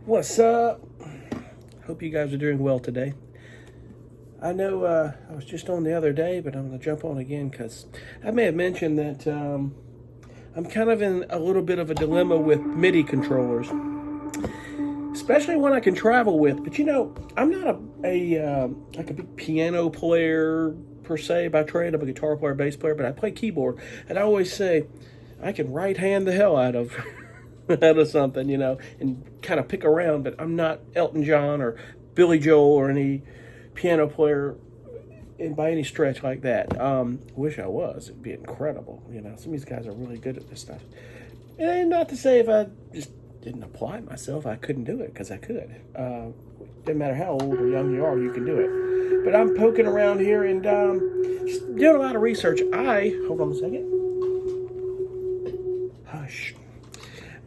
What's up? Hope you guys are doing well today. I know I was just on the other day, but I'm going to jump on again because I may have mentioned that I'm kind of in a little bit of a dilemma with Midi controllers, especially when I can travel with. But I'm not like a big piano player per se by trade. I'm a guitar player, bass player, but I play keyboard, and I always say I can right hand the hell out of out of something, and kind of pick around. But I'm not Elton John or Billy Joel or any piano player by any stretch like that. Wish I was. It'd be incredible. Some of these guys are really good at this stuff. And not to say if I just didn't apply myself, I couldn't do it, because I could. Doesn't matter how old or young you are, you can do it. But I'm poking around here and just doing a lot of research. Hold on a second. Hush.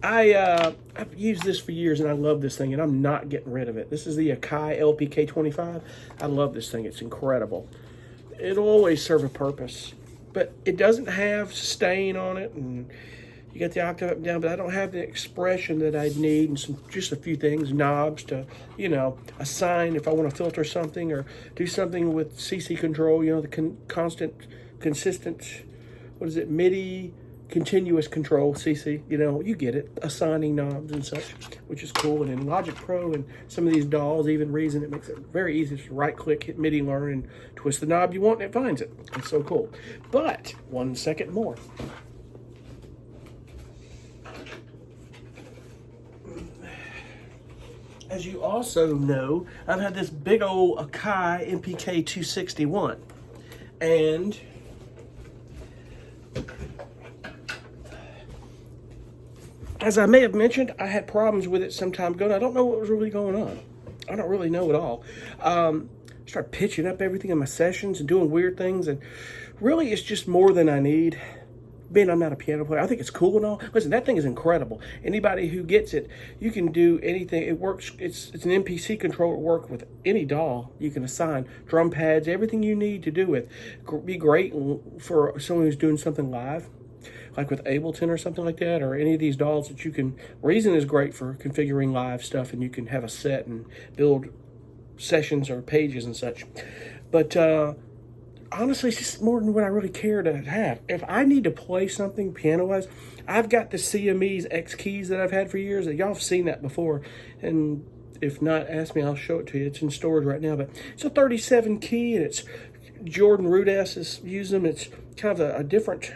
I've used this for years, and I love this thing, and I'm not getting rid of it. This is the Akai LPK25. I love this thing. It's incredible. It'll always serve a purpose, but it doesn't have sustain on it, and you got the octave up and down, but I don't have the expression that I'd need, and just a few things, knobs to, assign if I want to filter something or do something with CC control, the consistent, Midi, continuous control, CC, you get it, assigning knobs and such, which is cool. And in Logic Pro and some of these DAWs, even Reason, it makes it very easy to right click, hit Midi learn, and twist the knob you want, and it finds it. It's so cool. But 1 second more. As you also know, I've had this big old Akai MPK 261, and as I may have mentioned, I had problems with it some time ago, and I don't know what was really going on. I don't really know at all. Started pitching up everything in my sessions and doing weird things, and really it's just more than I need. Being I'm not a piano player, I think it's cool and all. Listen, that thing is incredible. Anybody who gets it, you can do anything. It works. It's an MPC controller. Work with any DAW you can assign, drum pads, everything you need to do with. Be great for someone who's doing something live, like with Ableton or something like that, or any of these DAWs that you can. Reason is great for configuring live stuff, and you can have a set and build sessions or pages and such. But honestly, it's just more than what I really care to have. If I need to play something piano-wise, I've got the CME's X keys that I've had for years. Y'all have seen that before, and if not, ask me, I'll show it to you. It's in storage right now, but it's a 37 key, and it's Jordan Rudess is using them. It's kind of a different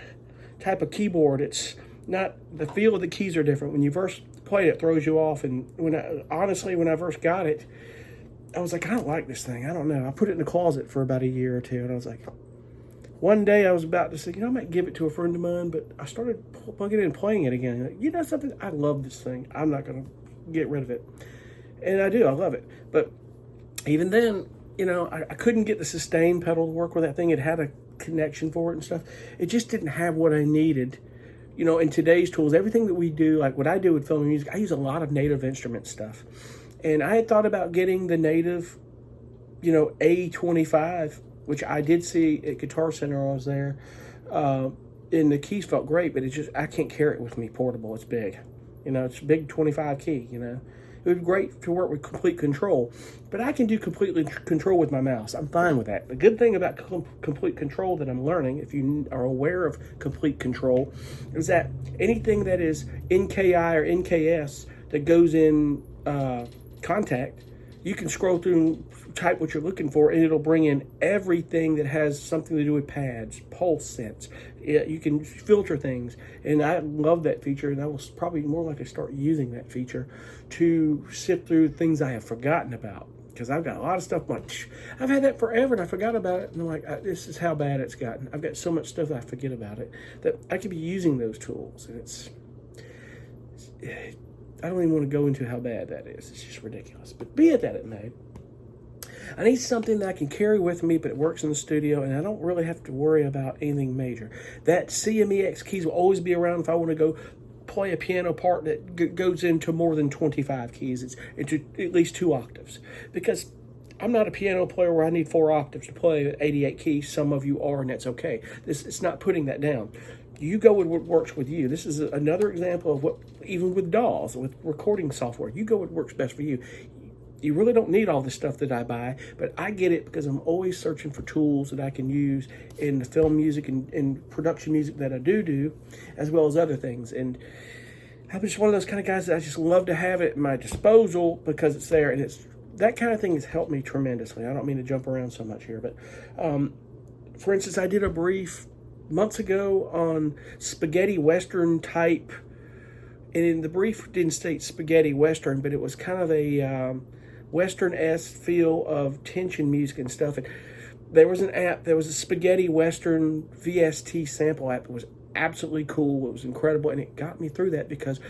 type of keyboard. It's not, the feel of the keys are different. When you first play it, it throws you off, and when I first got it, I was like, I don't like this thing. I don't know. I put it in the closet for about a year or two, and I was like, one day I was about to say, I might give it to a friend of mine, but I started plugging it and playing it again. Like, something? I love this thing. I'm not going to get rid of it. And I do. I love it. But even then, I couldn't get the sustain pedal to work with that thing. It had a connection for it and stuff. It just didn't have what I needed. In today's tools, everything that we do, like what I do with film and music, I use a lot of native instrument stuff. And I had thought about getting the native, A25, which I did see at Guitar Center when I was there. And the keys felt great, but I can't carry it with me portable. It's big. It's a big 25 key, It would be great to work with complete control, but I can do complete control with my mouse. I'm fine with that. The good thing about complete control that I'm learning, if you are aware of complete control, is that anything that is NKI or NKS that goes in contact, you can scroll through and type what you're looking for, and it'll bring in everything that has something to do with pads, pulse sense. You can filter things, and I love that feature, and I will probably more likely start using that feature to sift through things I have forgotten about, because I've got a lot of stuff I've had that forever, and I forgot about it, and I'm like, this is how bad it's gotten. I've got so much stuff that I forget about it, that I could be using those tools, and I don't even want to go into how bad that is. It's just ridiculous. But be it that it may, I need something that I can carry with me, but it works in the studio, and I don't really have to worry about anything major. That CMEX keys will always be around if I want to go play a piano part that goes into more than 25 keys. It's into at least 2 octaves. Because I'm not a piano player where I need 4 octaves to play 88 keys. Some of you are, and that's okay. It's not putting that down. You go with what works with you. This is another example of what, even with DAWs, with recording software, you go with what works best for you. You really don't need all the stuff that I buy, but I get it because I'm always searching for tools that I can use in the film music and production music that I do, as well as other things. And I'm just one of those kind of guys that I just love to have it at my disposal because it's there, and it's that kind of thing has helped me tremendously. I don't mean to jump around so much here, but for instance, I did a brief months ago on spaghetti western type, and in the brief didn't state spaghetti western, but it was kind of a western-esque feel of tension music and stuff. And there was an app, there was a spaghetti western VST sample app that was absolutely cool. It was incredible, and it got me through that because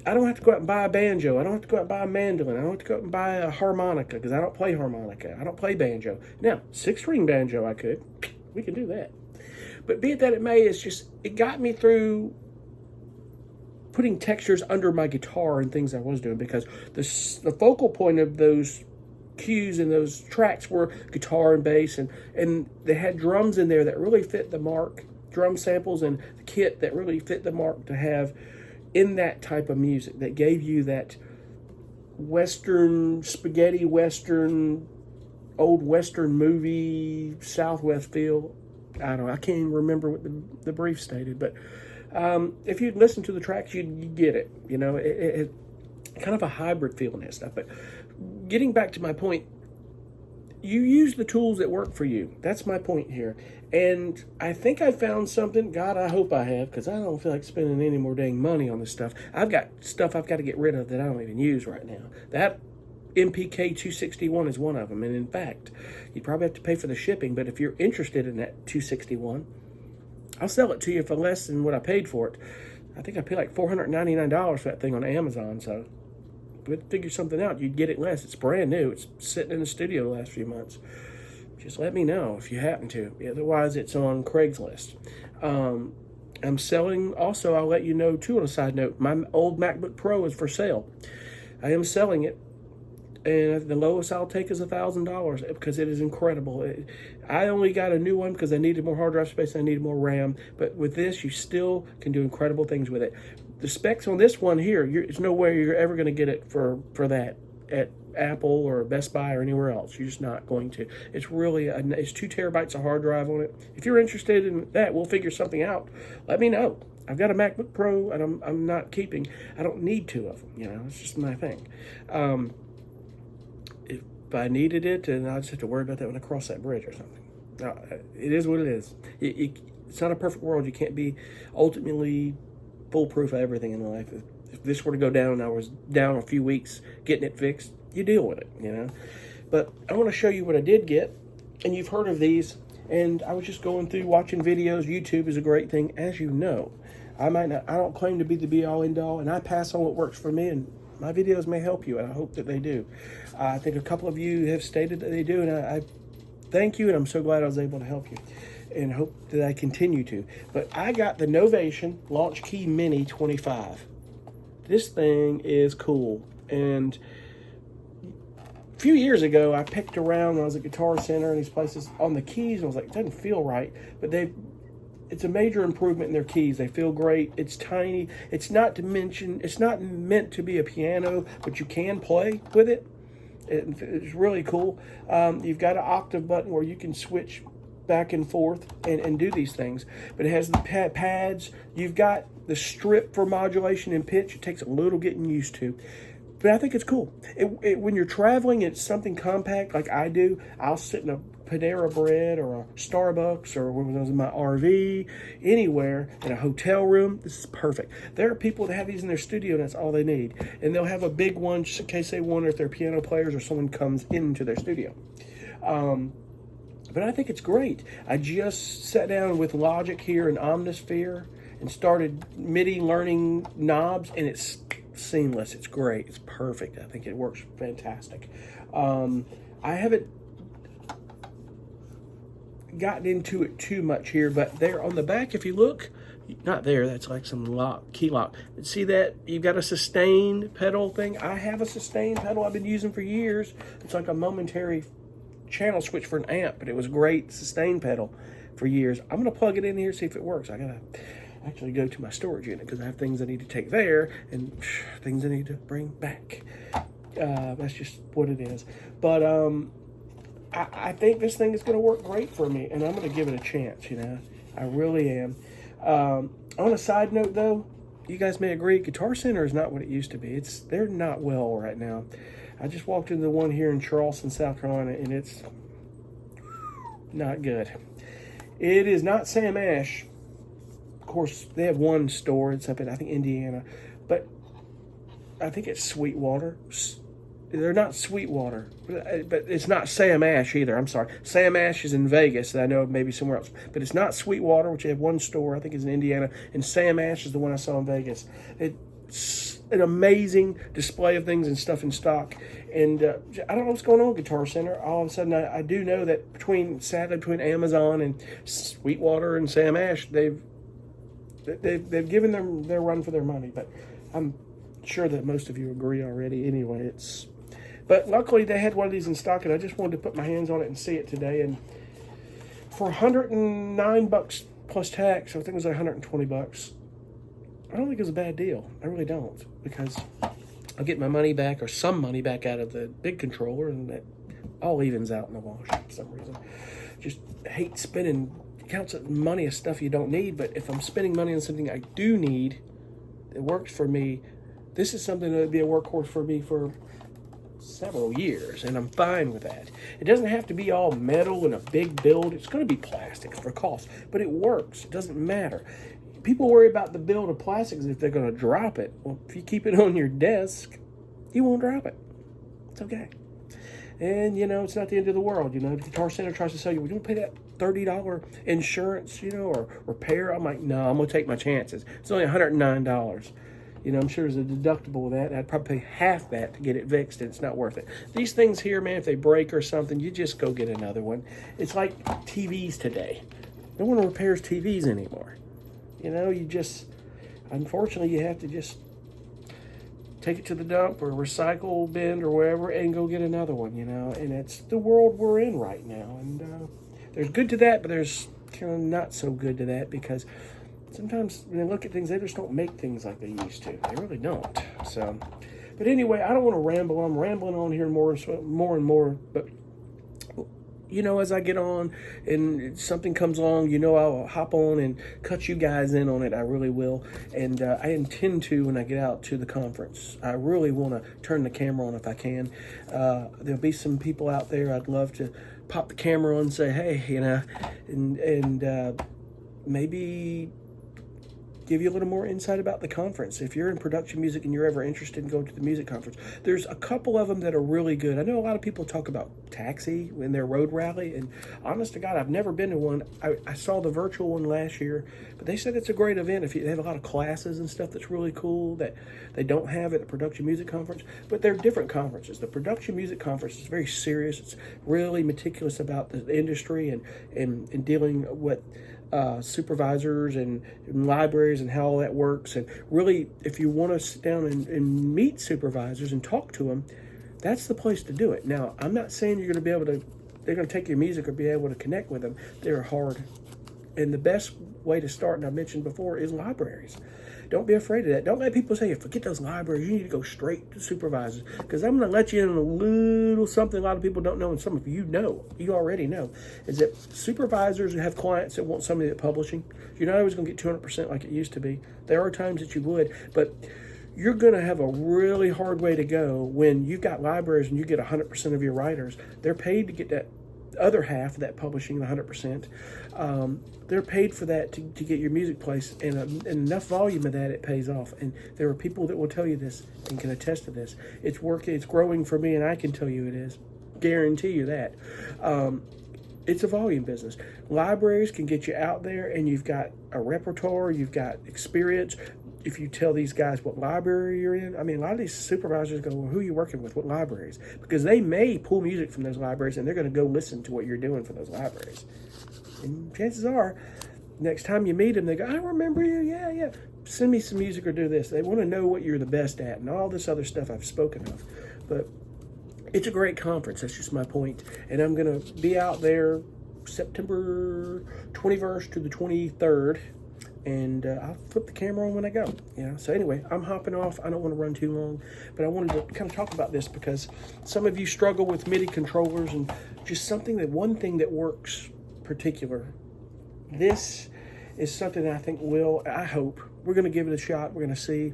I don't have to go out and buy a banjo. I don't have to go out and buy a mandolin. I don't have to go out and buy a harmonica because I don't play harmonica. I don't play banjo. Now, 6-string banjo I could. We can do that. But be it that it may, it got me through putting textures under my guitar and things I was doing, because the focal point of those cues and those tracks were guitar and bass, and they had drums in there that really fit the mark, drum samples and the kit that really fit the mark to have in that type of music that gave you that western, spaghetti western, old western movie, Southwest feel. I don't know, I can't even remember what the brief stated, but if you'd listen to the tracks, you'd get it. You know, it kind of a hybrid feeling and stuff. But getting back to my point, you use the tools that work for you. That's my point here. And I think I found something. God, I hope I have, because I don't feel like spending any more dang money on this stuff. I've got stuff I've got to get rid of that I don't even use right now. That MPK 261 is one of them. And in fact, you probably have to pay for the shipping. But if you're interested in that 261, I'll sell it to you for less than what I paid for it. I think I paid like $499 for that thing on Amazon. So we'd figure something out. You'd get it less. It's brand new. It's sitting in the studio the last few months. Just let me know if you happen to. Otherwise, it's on Craigslist. I'm selling. Also, I'll let you know, too, on a side note, my old MacBook Pro is for sale. I am selling it. And the lowest I'll take is $1,000 because it is incredible. I only got a new one because I needed more hard drive space. I needed more RAM. But with this, you still can do incredible things with it. The specs on this one here, there's no way you're ever going to get it for that at Apple or Best Buy or anywhere else. You're just not going to. It's really, it's 2 terabytes of hard drive on it. If you're interested in that, we'll figure something out. Let me know. I've got a MacBook Pro, and I'm not keeping. I don't need 2 of them. You know, it's just my thing. If I needed it, and I'll just have to worry about that when I cross that bridge or something. No, it is what it is. It's not a perfect world. You can't be ultimately foolproof of everything in life. If this were to go down and I was down a few weeks getting it fixed, you deal with it, you know. But I want to show you what I did get, and you've heard of these, and I was just going through watching videos. YouTube is a great thing, as you know. I don't claim to be the be-all, end-all, and I pass on what works for me, and my videos may help you, and I hope that they do. I think a couple of you have stated that they do, and I thank you, and I'm so glad I was able to help you, and hope that I continue to. But I got the Novation Launch Key Mini 25. This thing is cool, and a few years ago, I picked around when I was at Guitar Center and these places on the keys, and I was like, it doesn't feel right, but it's a major improvement in their keys. They feel great. It's tiny. It's not meant to be a piano, but you can play with it. It's really cool. You've got an octave button where you can switch back and forth and do these things. But it has the pads. You've got the strip for modulation and pitch. It takes a little getting used to. But I think it's cool. When you're traveling, it's something compact like I do. I'll sit in a Panera Bread or a Starbucks or when I was in my RV, anywhere, in a hotel room. This is perfect. There are people that have these in their studio, and that's all they need. And they'll have a big one just in case they wonder if they're piano players or someone comes into their studio. But I think it's great. I just sat down with Logic here in Omnisphere and started MIDI learning knobs, and it's seamless. It's great. It's perfect. I think it works fantastic. I haven't gotten into it too much here, but there on the back, if you look, not there, that's like some key lock. See that? You've got a sustain pedal thing. I have a sustain pedal I've been using for years. It's like a momentary channel switch for an amp, but it was a great sustain pedal for years. I'm gonna plug it in here, see if it works. I actually go to my storage unit because I have things I need to take there and things I need to bring back. That's just what it is. But I think this thing is going to work great for me, and I'm going to give it a chance, you know. I really am. On a side note, though, you guys may agree, Guitar Center is not what it used to be. They're not well right now. I just walked into the one here in Charleston, South Carolina, and it's not good. It is not Sam Ash. Of course, they have one store. It's up in, I think, Indiana. But I think it's Sweetwater. They're not Sweetwater, but it's not Sam Ash either. I'm sorry. Sam Ash is in Vegas. I know maybe somewhere else. But it's not Sweetwater, which they have one store, I think is in Indiana. And Sam Ash is the one I saw in Vegas. It's an amazing display of things and stuff in stock. And I don't know what's going on with Guitar Center. All of a sudden, I do know that between Amazon and Sweetwater and Sam Ash, they've given them their run for their money. But I'm sure that most of you agree already anyway. But luckily they had one of these in stock, and I just wanted to put my hands on it and see it today. And for $109 plus tax, I think it was like $120. I don't think it's a bad deal. I really don't, because I'll get my money back, or some money back, out of the big controller, and that all evens out in the wash for some reason. Just hate spending counts of money as stuff you don't need, but if I'm spending money on something I do need, it works for me. This is something that would be a workhorse for me for several years, and I'm fine with that. It doesn't have to be all metal and a big build. It's going to be plastics for cost, but it works. It doesn't matter. People worry about the build of plastics if they're going to drop it. Well, if you keep it on your desk, you won't drop it. It's okay. And, you know, it's not the end of the world. You know, the Guitar Center tries to sell you, well, you don't pay that $30 insurance, you know, or repair. I'm like, no, I'm going to take my chances. It's only $109. You know, I'm sure there's a deductible with that. I'd probably pay half that to get it fixed, and it's not worth it. These things here, man, if they break or something, you just go get another one. It's like TVs today. No one repairs TVs anymore. You know, unfortunately, you have to just take it to the dump or recycle bin or wherever and go get another one, you know. And it's the world we're in right now. And there's good to that, but there's kind of not so good to that, because sometimes when I look at things, they just don't make things like they used to. They really don't. So, but anyway, I don't want to ramble. I'm rambling on here more and more. But, you know, as I get on and something comes along, you know, I'll hop on and cut you guys in on it. I really will. And I intend to when I get out to the conference. I really want to turn the camera on if I can. There'll be some people out there I'd love to pop the camera on and say, hey, you know, and maybe give you a little more insight about the conference. If you're in production music and you're ever interested in going to the music conference, there's a couple of them that are really good. I know a lot of people talk about Taxi in their road rally, and honest to God, I've never been to one. I saw the virtual one last year, but they said it's a great event. If you have a lot of classes and stuff that's really cool that they don't have at the production music conference, but they're different conferences. The production music conference is very serious. It's really meticulous about the industry and dealing with supervisors and libraries and how all that works. And really, if you want to sit down and meet supervisors and talk to them, that's the place to do it. Now, I'm not saying they're going to take your music or be able to connect with them. They're hard. And the best way to start, and I mentioned before, is libraries. Don't be afraid of that. Don't let people say, forget those libraries. You need to go straight to supervisors. Because I'm going to let you in on a little something a lot of people don't know, and some of you know, you already know, is that supervisors who have clients that want somebody at publishing, you're not always going to get 200% like it used to be. There are times that you would, but you're going to have a really hard way to go when you've got libraries and you get 100% of your writers. They're paid to get that other half of that publishing, the 100%. They're paid for that to get your music placed, and enough volume of that, it pays off. And there are people that will tell you this and can attest to this. It's working, it's growing for me, and I can tell you it is. Guarantee you that. It's a volume business. Libraries can get you out there, and you've got a repertoire, you've got experience. If you tell these guys what library you're in, I mean, a lot of these supervisors go, well, who are you working with? What libraries? Because they may pull music from those libraries, and they're going to go listen to what you're doing for those libraries. And chances are, next time you meet them, they go, I remember you, yeah. Send me some music or do this. They want to know what you're the best at and all this other stuff I've spoken of. But it's a great conference. That's just my point. And I'm going to be out there September 21st to the 23rd. and I'll flip the camera on when I go. So anyway, I'm hopping off. I don't want to run too long, but I wanted to kind of talk about this because some of you struggle with MIDI controllers and just one thing that works particular. This is something that I think I hope, we're going to give it a shot. We're going to see.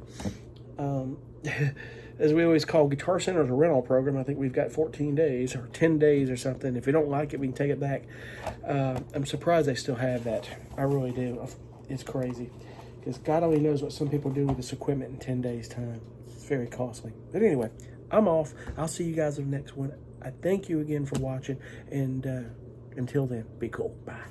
As we always call Guitar Center's a rental program, I think we've got 14 days or 10 days or something. If you don't like it, we can take it back. I'm surprised they still have that. I really do. It's crazy. Because God only knows what some people do with this equipment in 10 days' time. It's very costly. But anyway, I'm off. I'll see you guys in the next one. I thank you again for watching. And until then, be cool. Bye.